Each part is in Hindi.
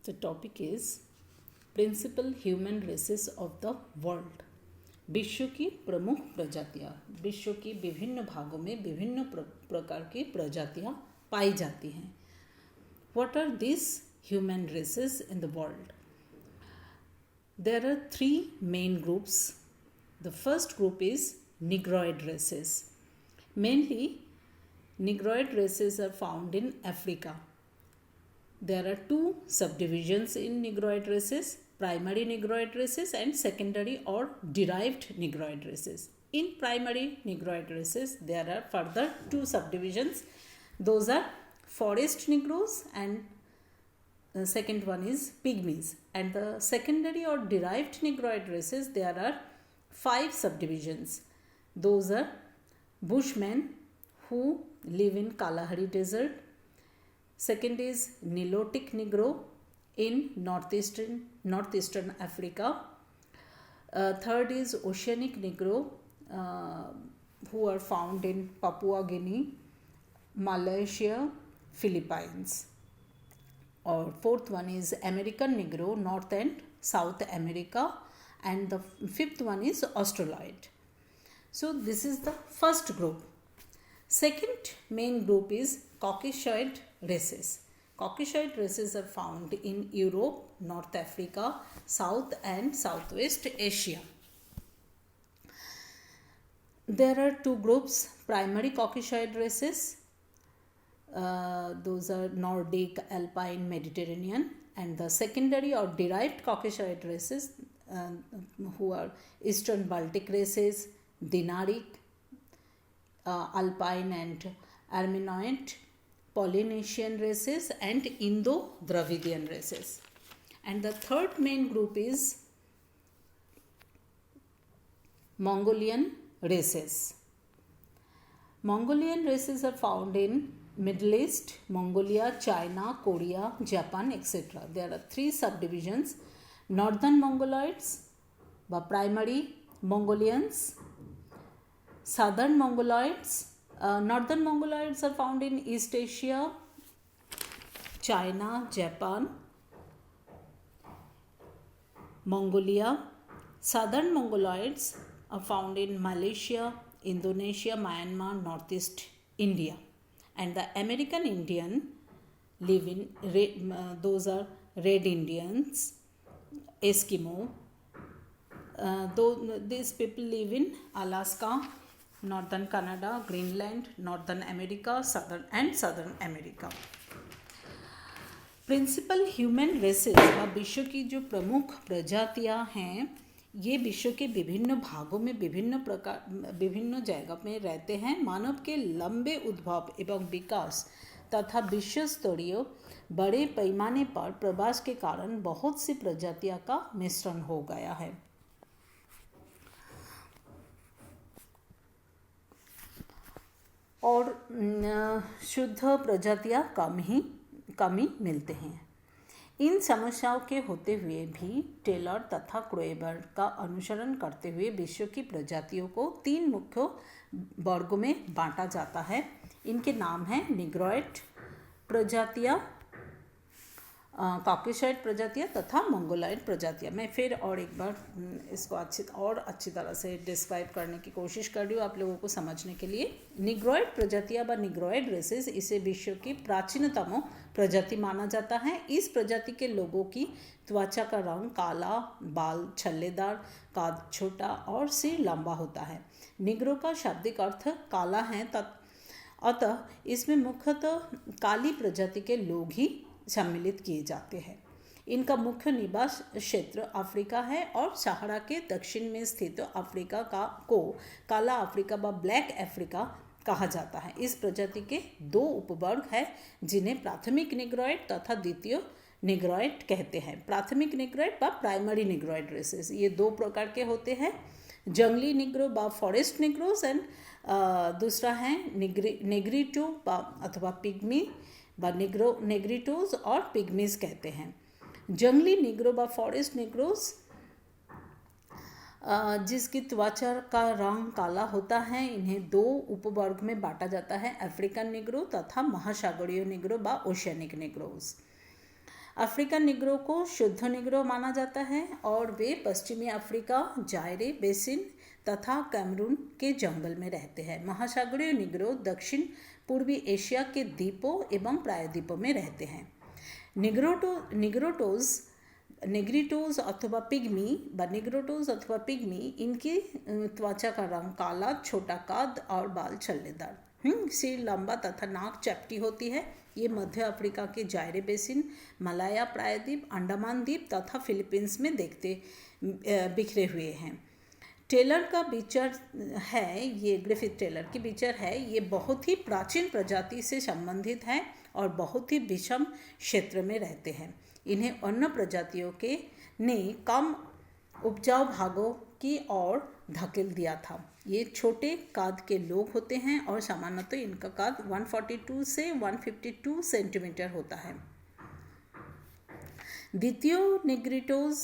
The topic is Principal Human Races of the World. विश्व की प्रमुख प्रजातियाँ। विश्व की विभिन्न भागों में विभिन्न प्रकार की प्रजातियाँ पाई जाती हैं. What are these human races in the world? There are three main groups. The first group is Negroid races. Mainly, Negroid races are found in Africa. There are two subdivisions in Negroid races: primary Negroid races and secondary or derived Negroid races. In primary Negroid races, there are further two subdivisions. Those are forest Negroes and the second one is pygmies. And the secondary or derived Negroid races, there are five subdivisions. Those are Bushmen who live in Kalahari Desert. Second is Nilotic Negro in northeastern Africa. Third is Oceanic Negro who are found in Papua Guinea, Malaysia, Philippines. Or fourth one is American Negro, North and South America, and the fifth one is Australoid. So this is the first group. Second main group is Caucasoid races. Caucasoid races are found in Europe, North Africa, South and Southwest Asia. There are two groups: primary Caucasoid races, those are Nordic, Alpine, Mediterranean, and the secondary or derived Caucasoid races who are Eastern Baltic races, Dinaric, Alpine and Armenoid, Polynesian races, and Indo-Dravidian races. And the third main group is Mongolian races. Mongolian races are found in Middle East, Mongolia, China, Korea, Japan, etc. There are three subdivisions: Northern Mongoloids, primary Mongolians, Southern Mongoloids. Northern Mongoloids are found in East Asia, China, Japan, Mongolia. Southern Mongoloids are found in Malaysia, Indonesia, Myanmar, Northeast India. And the American Indian live in, those are Red Indians, Eskimo. These people live in Alaska, Northern Canada, Greenland, Northern America, Southern America. Principal human races व विश्व की जो प्रमुख प्रजातियां हैं, ये विश्व के विभिन्न भागों में विभिन्न जगह में रहते हैं. मानव के लंबे उद्भव एवं विकास तथा विश्व स्तरीय बड़े पैमाने पर प्रवास के कारण बहुत सी प्रजातियों का मिश्रण हो गया है. और शुद्ध प्रजातियां कम ही मिलते हैं. इन समस्याओं के होते हुए भी टेलर तथा क्रोएबर का अनुसरण करते हुए विश्व की प्रजातियों को तीन मुख्य वर्गों में बांटा जाता है. इनके नाम हैं निग्रोइड प्रजातियां, कॉकेशॉइड प्रजातियां तथा मंगोलॉइड प्रजातियां. मैं फिर और एक बार इसको अच्छी तरह से डिस्क्राइब करने की कोशिश कर रही हूँ आप लोगों को समझने के लिए. निग्रोइड प्रजातियां व निग्रोइड रेसेस, इसे विश्व की प्राचीनतम प्रजाति माना जाता है. इस प्रजाति के लोगों की त्वचा का रंग काला, बाल छल्लेदार, काद छोटा और सिर लंबा होता है. निग्रो का शाब्दिक अर्थ काला है, अतः इसमें मुख्यतः काली प्रजाति के लोग ही सम्मिलित किए जाते हैं. इनका मुख्य निवास क्षेत्र अफ्रीका है और सहारा के दक्षिण में स्थित अफ्रीका को काला अफ्रीका व ब्लैक अफ्रीका कहा जाता है. इस प्रजाति के दो उपवर्ग हैं जिन्हें प्राथमिक निग्रोइड तथा द्वितीय निग्रोइड कहते हैं. प्राथमिक निग्रोइड व प्राइमरी निग्रोइड रेसेस, ये दो प्रकार के होते हैं: जंगली निग्रो व फॉरेस्ट निग्रोस, एंड दूसरा है नेग्रिटो अथवा पिग्मी व नेग्रिटोज और पिग्मीज कहते हैं. जंगली निग्रो व फॉरेस्ट निग्रोस जिसकी त्वचा का रंग काला होता है, इन्हें दो उपवर्ग में बांटा जाता है: अफ्रीकन निग्रो तथा महासागरीय निग्रो व ओशियनिक निग्रोस. अफ्रीकन निग्रो को शुद्ध निग्रो माना जाता है और वे पश्चिमी अफ्रीका, जायरे बेसिन तथा कैमरून के जंगल में रहते हैं। महासागरीय निग्रो दक्षिण पूर्वी एशिया के द्वीपों एवं प्रायद्वीपों में रहते हैं। निग्रिटोज अथवा पिग्मी इनकी त्वचा का रंग काला, छोटा कद और बाल छल्लेदार, सिर लंबा तथा नाक चपटी होती है। ये मध्य अफ्रीका के जायरे बेसिन, मलाया प्रायद्वीप, अंडमान द्वीप तथा फिलीपींस में बिखरे हुए हैं। टेलर का बिचर है, ये ग्रिफिथ टेलर की बिचर है, ये बहुत ही प्राचीन प्रजाति से संबंधित है और बहुत ही विषम क्षेत्र में रहते हैं। इन्हें अन्य प्रजातियों के ने कम उपजाऊ भागों की ओर धकेल दिया था। ये छोटे कद के लोग होते हैं और सामान्यतः इनका कद 142 से 152 सेंटीमीटर होता है। द्वितीय निग्रिटोज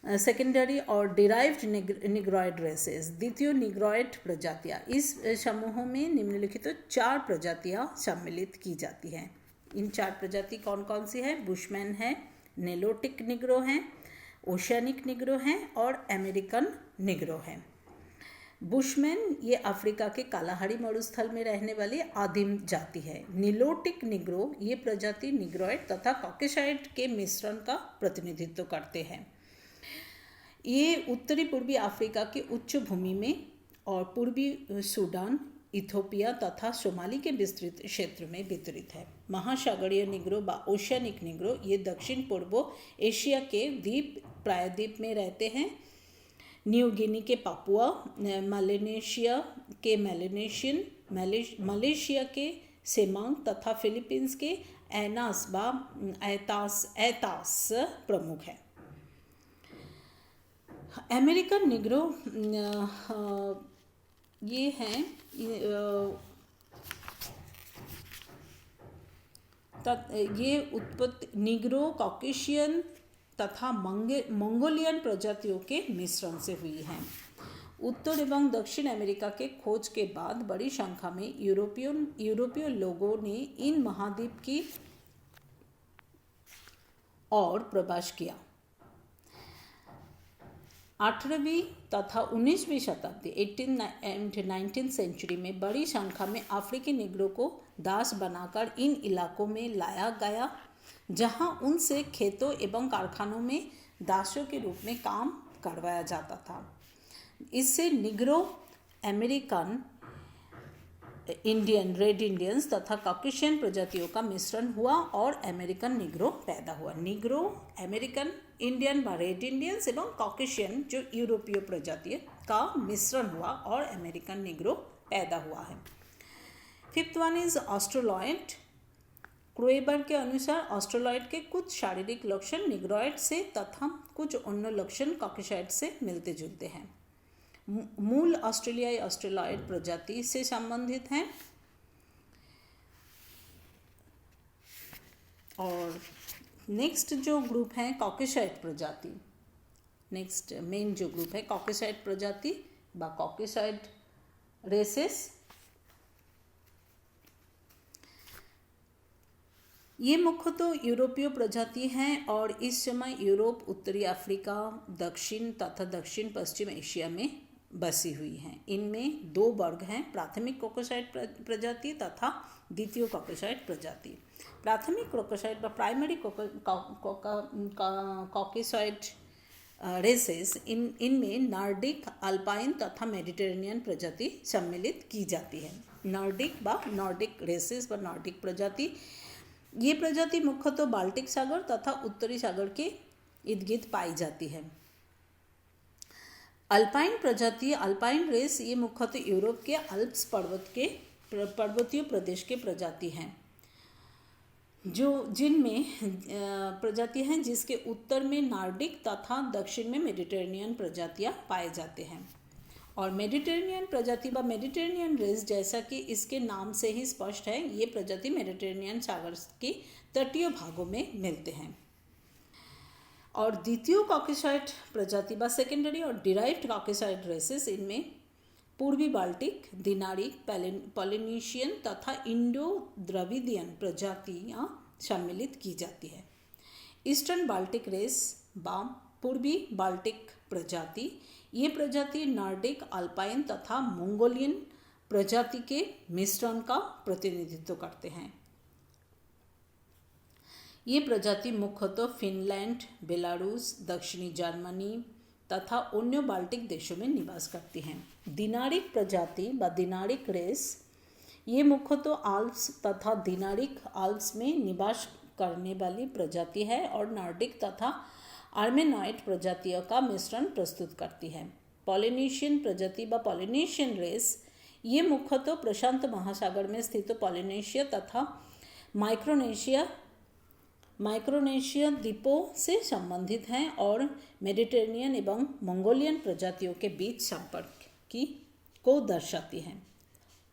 सेकेंडरी और डिराइव्ड निग्रॉयड रेसेस, द्वितीय निग्रॉयड प्रजातियाँ। इस समूह में निम्नलिखित 4 प्रजातियाँ सम्मिलित की जाती हैं। इन 4 प्रजाति कौन कौन सी है? बुशमैन है, नेलोटिक निग्रो हैं, ओशियानिक निग्रो हैं और अमेरिकन निग्रो हैं। बुशमैन ये अफ्रीका के कालाहारी मरुस्थल में रहने वाली आदिम जाति है। नीलोटिक निग्रो ये प्रजाति निग्रॉयड तथा कॉकेसाइड के मिश्रण का प्रतिनिधित्व करते हैं। ये उत्तरी पूर्वी अफ्रीका के उच्च भूमि में और पूर्वी सूडान, इथोपिया तथा सोमाली के विस्तृत क्षेत्र में वितरित है। महासागरीय निग्रो व ओशियानिक निग्रो ये दक्षिण पूर्व एशिया के द्वीप प्रायद्वीप में रहते हैं। न्यू गिनी के पापुआ, मेलेनेशिया के मेलेनेशियन, मलेशिया के सेमांग तथा फिलीपींस के एनास व एतास प्रमुख है। अमेरिकन निग्रो ये हैं ये उत्पत्ति निग्रो, कॉकेशियन तथा मंगोलियन प्रजातियों के मिश्रण से हुई हैं। उत्तर एवं दक्षिण अमेरिका के खोज के बाद बड़ी संख्या में यूरोपीय लोगों ने इन महाद्वीप की ओर प्रवास किया। 18वीं तथा 19वीं शताब्दी 18th and 19th सेंचुरी में बड़ी संख्या में अफ्रीकी निग्रो को दास बनाकर इन इलाकों में लाया गया, जहां उनसे खेतों एवं कारखानों में दासों के रूप में काम करवाया जाता था। इससे Negro, American Indian, red Indians तथा कॉकेशियन प्रजातियों का मिश्रण हुआ और अमेरिकन निग्रो पैदा हुआ। निग्रो, अमेरिकन इंडियन व रेड इंडियंस एवं कॉकेशियन जो यूरोपीय प्रजाति का मिश्रण हुआ और अमेरिकन निग्रो पैदा हुआ है। 5th one is Australoid. क्रोएबर के अनुसार ऑस्ट्रोलॉयड के कुछ शारीरिक लक्षण निग्रॉयड से तथा कुछ अन्य लक्षण कॉकेसाइड से मिलते जुलते हैं। मूल ऑस्ट्रेलियाई ऑस्ट्रोलॉयड प्रजाति से संबंधित हैं और नेक्स्ट जो ग्रुप है कॉकेसाइड प्रजाति, नेक्स्ट मेन जो ग्रुप है कॉकेसाइड प्रजाति व कॉकेसाइड रेसेस। ये मुख्यतः यूरोपीय प्रजाति हैं और इस समय यूरोप, उत्तरी अफ्रीका, दक्षिण तथा दक्षिण पश्चिम एशिया में बसी हुई हैं। इनमें 2 वर्ग हैं, प्राथमिक कॉकेसाइड प्रजाति तथा द्वितीय कॉकेसाइड प्रजाति। प्राथमिक कॉकेसाइड व प्राइमरी कॉकेसाइड रेसेस इनमें नॉर्डिक, अल्पाइन तथा मेडिटेरेनियन प्रजाति सम्मिलित की जाती है। नॉर्डिक रेसेस व नॉर्डिक प्रजाति, ये प्रजाति मुख्यतः बाल्टिक सागर तथा उत्तरी सागर के इर्द गिर्द पाई जाती है। अल्पाइन प्रजाति, अल्पाइन रेस, ये मुख्यतः यूरोप के अल्प्स पर्वतीय प्रदेश के प्रजाति हैं, जिनमें प्रजाति हैं जिसके उत्तर में नॉर्डिक तथा दक्षिण में मेडिटेरेनियन प्रजातियां पाए जाते हैं। और मेडिटेरेनियन प्रजाति व मेडिटेरेनियन रेस, जैसा कि इसके नाम से ही स्पष्ट है, ये प्रजाति मेडिटेरेनियन सागर के तटीय भागों में मिलते हैं। और द्वितीय कॉकेसाइड प्रजाति व सेकेंडरी और डिराइव्ड कॉकेसाइड रेसेस, इनमें पूर्वी बाल्टिक, दिनारिक, पॉलिनेशियन तथा इंडो द्रविडियन प्रजातियाँ सम्मिलित की जाती है। ईस्टर्न बाल्टिक रेस बा पूर्वी बाल्टिक प्रजाति, ये प्रजाति नॉर्डिक, अल्पाइन तथा मंगोलियन प्रजाति के मिश्रण का प्रतिनिधित्व करते हैं। ये प्रजाति मुख्यतः फिनलैंड, बेलारूस, दक्षिणी जर्मनी तथा अन्य बाल्टिक देशों में निवास करती हैं। दिनारिक प्रजाति व दिनारिक रेस ये मुख्यतः आल्प्स तथा दिनारिक आल्प्स में निवास करने वाली प्रजाति है और नॉर्डिक तथा आर्मेनॉइड प्रजातियों का मिश्रण प्रस्तुत करती है। पॉलिनेशियन प्रजाति व पॉलिनेशियन रेस ये मुख्यतः प्रशांत महासागर में स्थित पॉलिनेशिया तथा माइक्रोनेशिया द्वीपों से संबंधित हैं और मेडिटेरेनियन एवं मंगोलियन प्रजातियों के बीच संपर्क को दर्शाती हैं।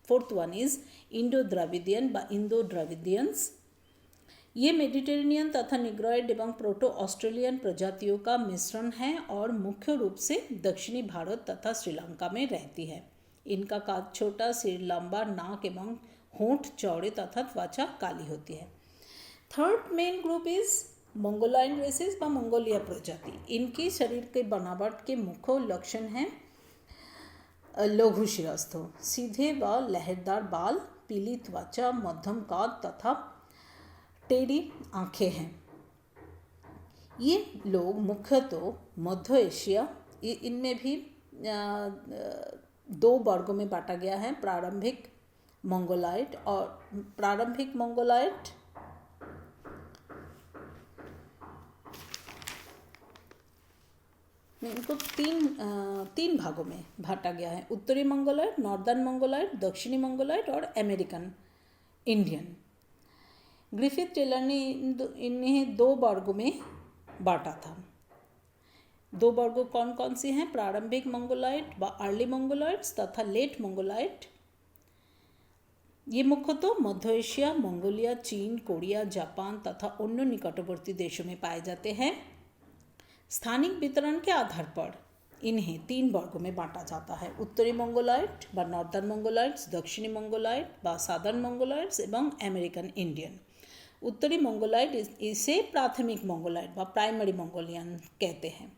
Fourth one is Indo Dravidian व इंडो द्रविडियंस, ये मेडिटेरेनियन तथा निग्रोइड एवं प्रोटो ऑस्ट्रेलियन प्रजातियों का मिश्रण है और मुख्य रूप से दक्षिणी भारत तथा श्रीलंका में रहती है। इनका काद छोटा, सिर लंबा, नाक एवं होंठ चौड़े तथा त्वचा काली होती है। Third main group is Mongoloid races व मंगोलिया प्रजाति। इनकी शरीर के बनावट के मुख्य लक्षण हैं लघु शिरस्थ, सीधे व लहरदार बाल, पीली त्वचा, मध्यम काद तथा टेढ़ी आंखें हैं। ये लोग मुख्यतः मध्य एशिया, इनमें भी 2 वर्गों में बांटा गया है, प्रारंभिक मंगोलाइड और प्रारंभिक मंगोलाइड इनको तीन भागों में बांटा गया है, उत्तरी मंगोलाइड, नॉर्दर्न मंगोलाइड, दक्षिणी मंगोलाइड और अमेरिकन इंडियन। ग्रिफिथ टेलर ने इन्हें 2 वर्गों में बांटा था। 2 वर्गों कौन कौन सी हैं? प्रारंभिक मंगोलाइड व अर्ली मंगोलाइड्स तथा लेट मंगोलाइड। ये मुख्यतः मध्य एशिया, मंगोलिया, चीन, कोरिया, जापान तथा अन्य निकटवर्ती देशों में पाए जाते हैं। स्थानिक वितरण के आधार पर इन्हें 3 वर्गों में बांटा जाता है, उत्तरी मंगोलाइड व नॉर्दर्न मंगोलाइड्स, दक्षिणी मंगोलाइड व सादर्न मंगोलाइड्स एवं अमेरिकन इंडियन। उत्तरी मंगोलाइड इसे प्राथमिक मंगोलाइड व प्राइमरी मंगोलियन कहते हैं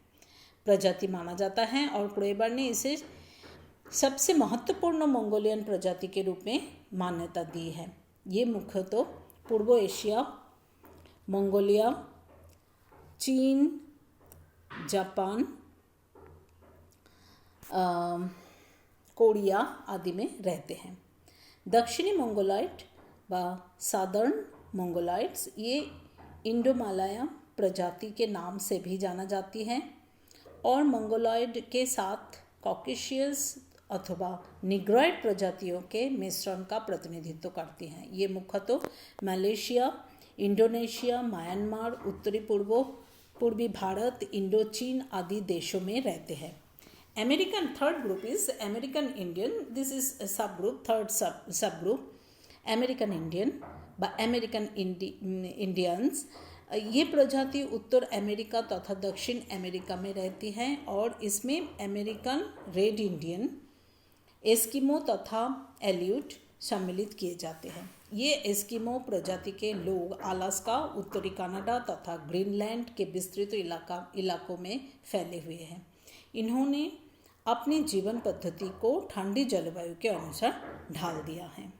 प्रजाति माना जाता है और क्रेबर ने इसे सबसे महत्वपूर्ण मंगोलियन प्रजाति के रूप में मान्यता दी है। ये मुख्यतः पूर्व एशिया, मंगोलिया, चीन, जापान, कोरिया आदि में रहते हैं। दक्षिणी मंगोलाइड व सादर्न मंगोलाइड्स ये इंडोमालया प्रजाति के नाम से भी जाना जाती हैं और मंगोलाइड के साथ कॉकेशियस अथवा निग्रोइड प्रजातियों के मिश्रण का प्रतिनिधित्व करती हैं। ये मुख्यतः मलेशिया, इंडोनेशिया, म्यांमार, उत्तरी पूर्वी भारत, इंडोचीन आदि देशों में रहते हैं। American third group is American Indian, this is सब ग्रुप, थर्ड सब ग्रुप अमेरिकन इंडियन व अमेरिकन इंडियंस। ये प्रजाति उत्तर अमेरिका तथा दक्षिण अमेरिका में रहती हैं और इसमें अमेरिकन रेड इंडियन, एस्किमो तथा एल्यूट सम्मिलित किए जाते हैं। ये एस्किमो प्रजाति के लोग अलास्का, उत्तरी कनाडा तथा ग्रीनलैंड के विस्तृत इलाकों में फैले हुए हैं। इन्होंने अपनी जीवन पद्धति को ठंडी जलवायु के अनुसार ढाल दिया है।